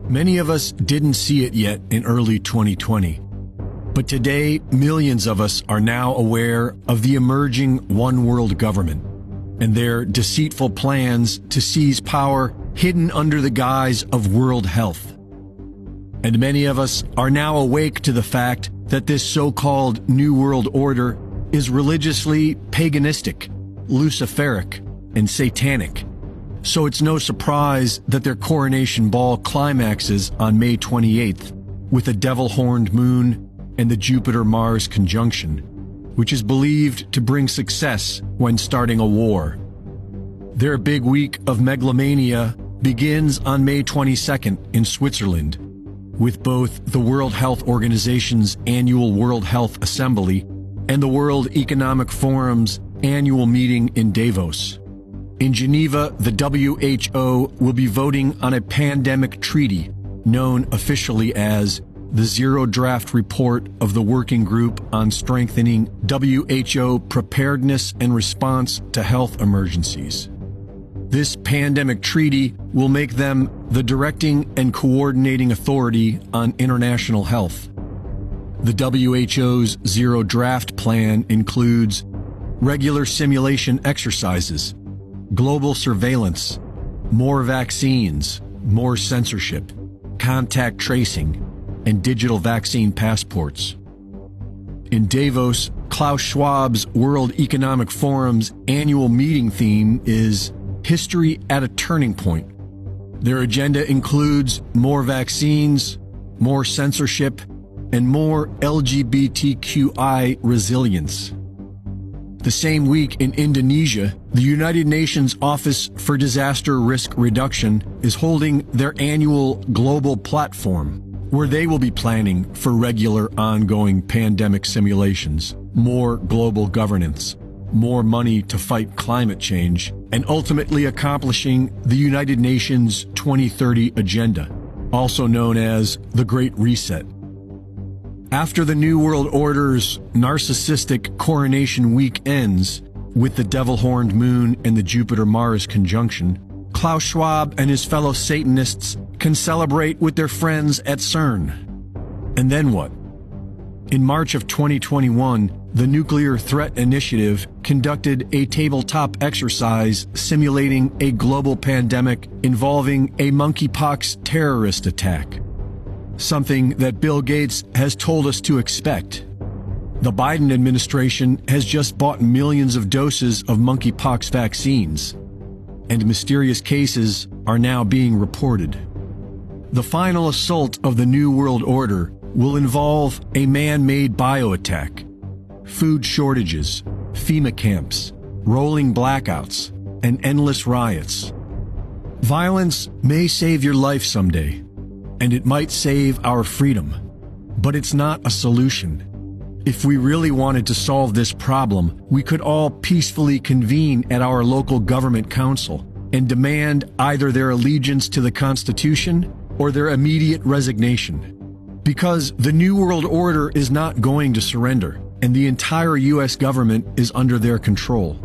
Many of us didn't see it yet in early 2020. But today, millions of us are now aware of the emerging one world government and their deceitful plans to seize power hidden under the guise of world health. And many of us are now awake to the fact that this so-called New World Order is religiously paganistic, luciferic, and satanic. So it's no surprise that their coronation ball climaxes on May 28th with a devil-horned moon and the Jupiter-Mars conjunction, which is believed to bring success when starting a war. Their big week of megalomania begins on May 22nd in Switzerland, with both the World Health Organization's annual World Health Assembly and the World Economic Forum's annual meeting in Davos. In Geneva, the WHO will be voting on a pandemic treaty known officially as the Zero Draft Report of the Working Group on Strengthening WHO Preparedness and Response to Health Emergencies. This pandemic treaty will make them the directing and coordinating authority on international health. The WHO's Zero Draft Plan includes regular simulation exercises, global surveillance, more vaccines, more censorship, contact tracing, and digital vaccine passports. In Davos, Klaus Schwab's World Economic Forum's annual meeting theme is History at a Turning Point. Their agenda includes more vaccines, more censorship, and more LGBTQI resilience. The same week in Indonesia, the United Nations Office for Disaster Risk Reduction is holding their annual global platform, where they will be planning for regular ongoing pandemic simulations, more global governance, more money to fight climate change, and ultimately accomplishing the United Nations 2030 Agenda, also known as the Great Reset. After the New World Order's narcissistic coronation week ends with the devil-horned moon and the Jupiter-Mars conjunction, Klaus Schwab and his fellow Satanists can celebrate with their friends at CERN. And then what? In March of 2021, the Nuclear Threat Initiative conducted a tabletop exercise simulating a global pandemic involving a monkeypox terrorist attack, something that Bill Gates has told us to expect. The Biden administration has just bought millions of doses of monkeypox vaccines, and mysterious cases are now being reported. The final assault of the New World Order will involve a man-made bioattack, food shortages, FEMA camps, rolling blackouts, and endless riots. Violence may save your life someday, and it might save our freedom, but it's not a solution. If we really wanted to solve this problem, we could all peacefully convene at our local government council and demand either their allegiance to the Constitution or their immediate resignation. Because the New World Order is not going to surrender, and the entire U.S. government is under their control.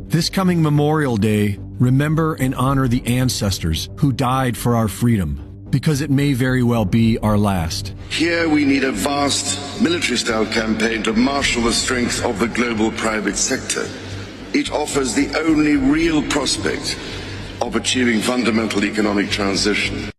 This coming Memorial Day, remember and honor the ancestors who died for our freedom, because it may very well be our last. Here we need a vast military-style campaign to marshal the strength of the global private sector. It offers the only real prospect of achieving fundamental economic transition.